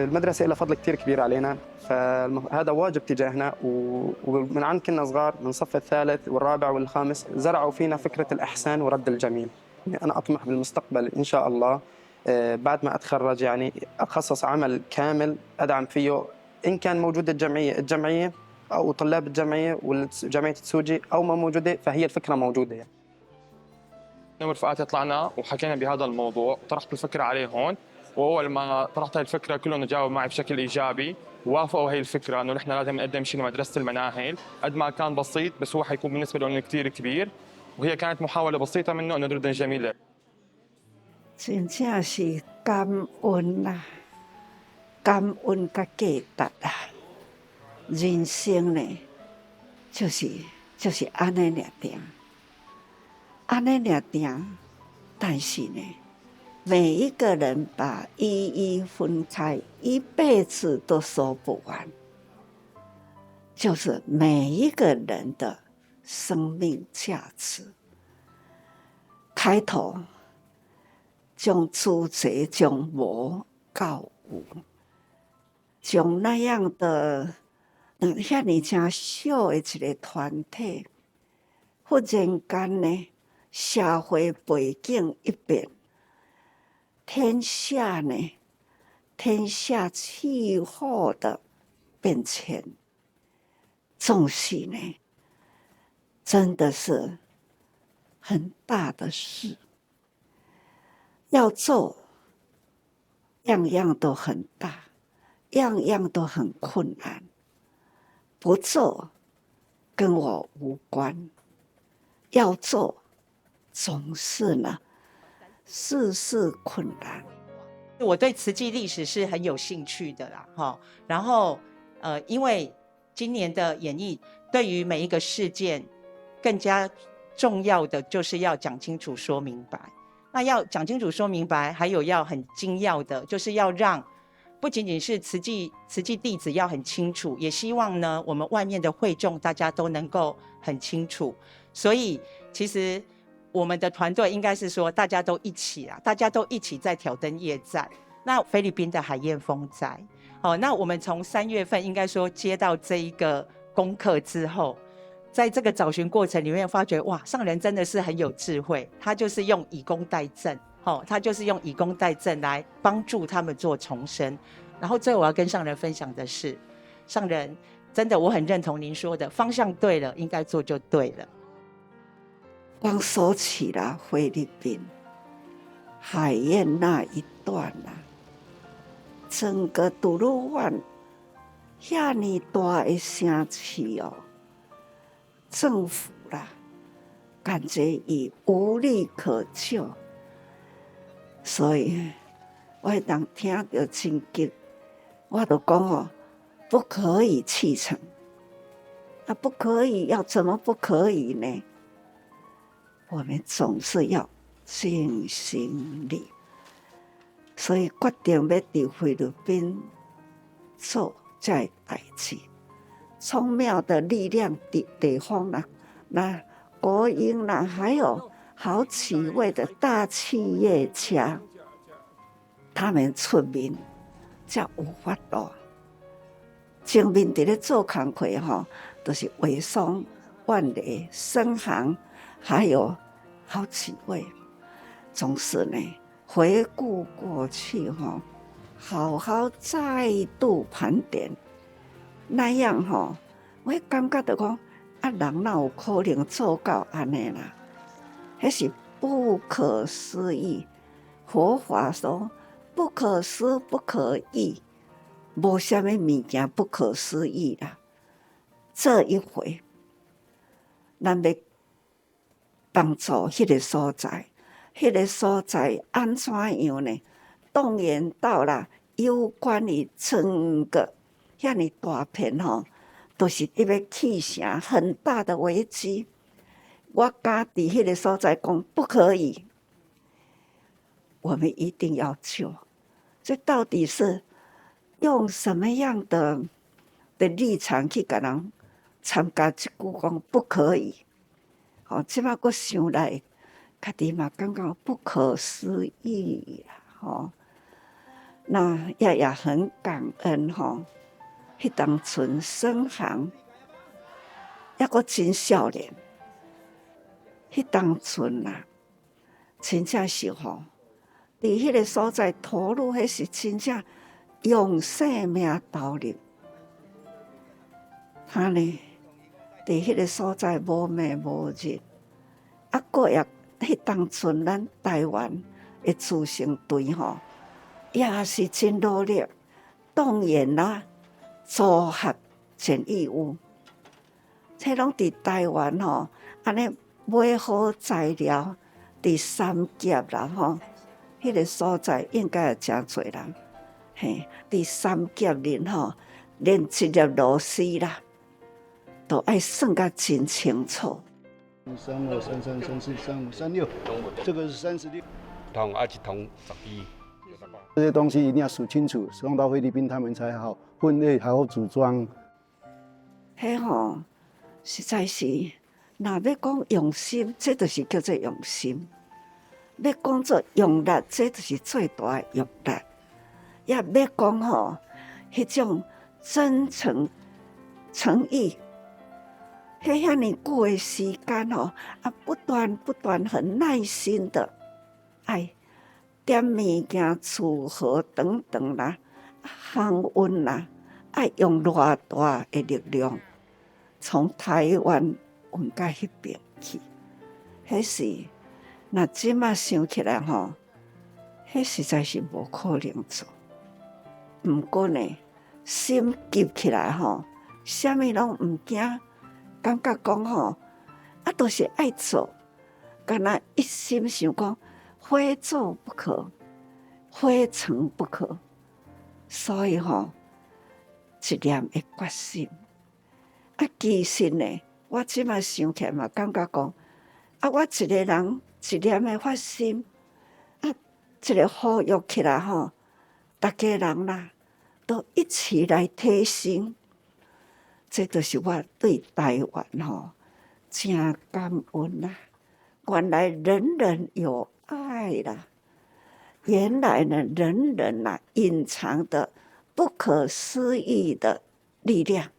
المدرسة لها فضل كتير كبير علينا، فهذا واجب تجاهنا. ومن عند كنا صغار من صف الثالث والرابع والخامس زرعوا فينا فكرة الإحسان ورد الجميل. يعني أنا أطمح بالمستقبل إن شاء الله بعد ما أتخرج يعني أخصص عمل كامل أدعم فيه إن كان موجودة الجمعية أو طلاب الجمعية وجمعية تسوجي، أو ما موجودة فهي الفكرة موجودة يعني. أنا ورفقاتي طلعنا وحكينا بهذا الموضوع وطرحت الفكرة عليه هون، وأول ما طرحت هاي الفكرة كلهم جاوبوا معي بشكل إيجابي ووافقوا هاي الفكرة إنه نحن لازم نقدم شيء لمدرسة المناهل قد ما كان بسيط، بس هو حيكون بالنسبة لهم كتير كبير، وهي كانت محاولة بسيطة منه إنه نرد جميلة. 真正是感恩啦，感恩甲价值啦。人生呢，就是安尼尔定，安尼尔定。但是呢，每一个人把一一分开，一辈子都说不完。就是每一个人的生命价值。开头将主宰将无到有，将那样的遐尼真小的一个团体，忽然间呢，社会背景一变，天下气候的变迁，重视呢，真的是很大的事。要做，样样都很大，样样都很困难。不做，跟我无关。要做，总是呢，事事困难。我对慈济历史是很有兴趣的啦，然后因为今年的演绎，对于每一个事件，更加重要的就是要讲清楚、说明白。那要讲清楚、说明白，还有要很精要的，就是要让不仅仅是慈济弟子要很清楚，也希望呢，我们外面的会众大家都能够很清楚。所以其实我们的团队应该是说，大家都一起在挑灯夜战。那菲律宾的海燕风灾，那我们从3月份应该说接到这一个功课之后，在这个找寻过程里面发觉，哇，上人真的是很有智慧，他就是用以工代赈，他就是用以工代赈来帮助他们做重生。然后最后我要跟上人分享的是，上人真的我很认同您说的，方向对了，应该做就对了。光说起了菲律宾海燕那一段整个杜鲁湾遐尼大的城市政府感觉已无力可救，所以我当听到真急，我就讲不可以弃城，不可以，要怎么不可以呢？我们总是要尽心力，所以决定要伫菲律宾做这代志。聪妙的力量地方那国营还有好几位的大企业家，他们出面才有法度。前面伫咧做工课就是伟松、万雷、深航，还有好几位。总是呢，回顾过去好好再度盘点，那样我感觉到讲人哪有可能做到安尼啦？那是不可思议。佛法说不可思不可议，无什么物件不可思议啦。这一回，咱要帮助迄个所在，安怎样呢？动员到了有关于整个遐尼大片都是一个起城很大的危机。我敢伫迄个所在讲不可以，我们一定要救。这到底是用什么样的立场去甲人参加这句讲不可以？即摆我想来，家己嘛感觉不可思议啦！那也很感恩吼，迄当阵省行，抑阁真少年，迄当阵啊，真正是吼，伫迄个所在投入，迄是真正用性命投入。哈呢，伫迄个所在无暝无日，啊，阁也迄当阵咱台湾的自成队吼。也是真努力，动员啦，组合全义务，这拢伫台湾吼，安尼买好材料，伫三峡啦吼，迄个所在应该也真侪人，嘿，伫三峡林吼，连一粒螺丝啦，都爱算甲真清楚。32、33、34、35、36，这个是36桶啊，一桶12。这些东西一定要数清楚，送到菲律宾他们才好分类，还好组装。迄吼，实在是，若要讲用心，这就是叫做用心；要讲做用力，这就是最大的用力。也要讲吼，迄种真诚、诚意，迄遐尼久的时间吼，啊，不断很耐心的爱。点物件、厝河等等啦，航运啦，爱用偌大的力量，从台湾运到迄边去。迄是，若即马想起来吼，迄实在是无可能做。毋过呢，心急起来吼，啥物拢毋惊，感觉讲吼，啊，都是爱做，敢若一心想讲。非做不可，非成不可。所以吼，一念的决心。啊，其实呢，我即马想起来嘛，感觉讲，啊，我一个人一念的发心，啊，一个呼吁起来吼，大家人啦，都一起来提升。这就是我对台湾吼，真感恩啦。原来人人有爱啦，原来呢，人人呐隐藏的不可思议的力量，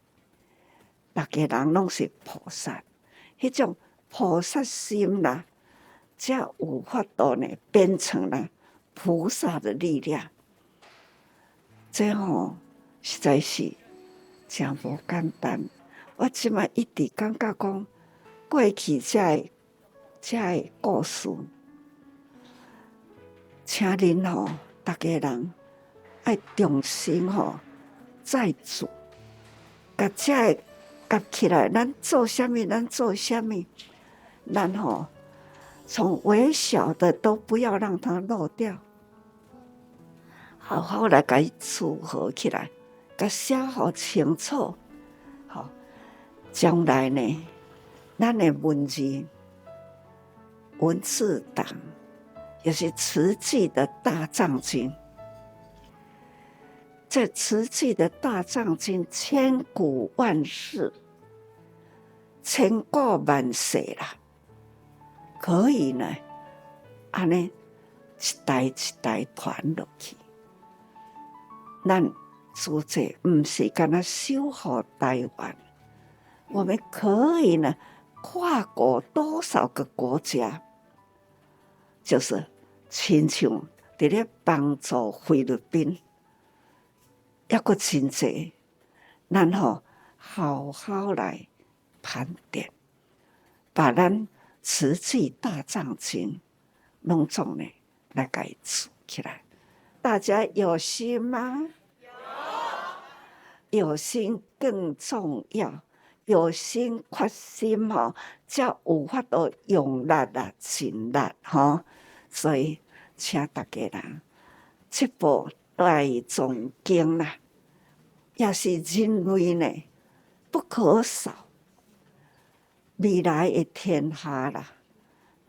大家人拢是菩萨，迄种菩萨心啦，才有法度呢变成了菩萨的力量。这吼实在是真无简单。我即马一直感觉讲，过去这个故事，请恁吼，大家人爱重新吼再做，甲这个夹起来，咱做啥物，咱做啥物，咱吼从微小的都不要让它漏掉，好好来甲伊组合起来，甲写好清楚，好，将来呢，咱的文字档，也是慈济的大藏经。这慈济的大藏经千古万世，千古万世啦，可以呢，安尼一代一代传落去。咱主者不是干那守护台湾，我们可以呢跨过多少个国家，就是亲像伫咧帮助菲律宾，抑阁真济，咱吼好好来盘点，把咱慈济大藏经拢总呢来甲伊做起来。大家有心吗？有心更重要，有心决心吼，才有法度用力啊，尽力吼。所以，请大家人这部大藏经啦，也是人类呢不可少未来的天下啦，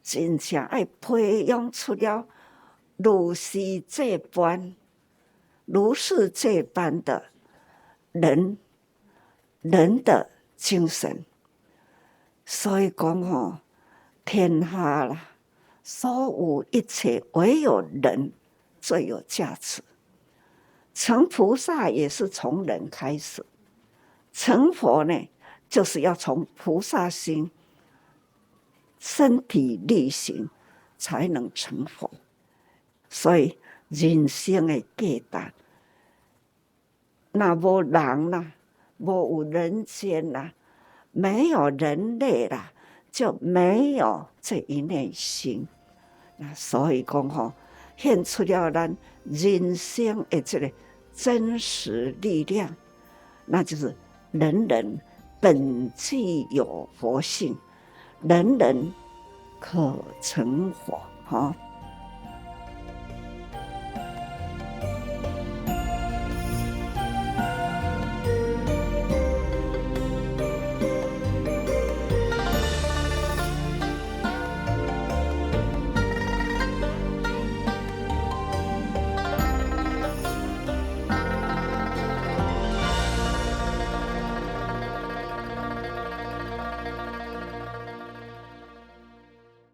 真正爱培养出了如是这般的人的精神。所以讲吼，天下啦，所有一切唯有人最有价值。成菩萨也是从人开始，成佛呢，就是要从菩萨心身体力行才能成佛。所以人生的价值，那无人啦，无有人间啦，没有人类啦，就没有这一念心。那所以讲吼，现出了咱人生的这个真实力量，那就是人人本具有佛性，人人可成佛。哈。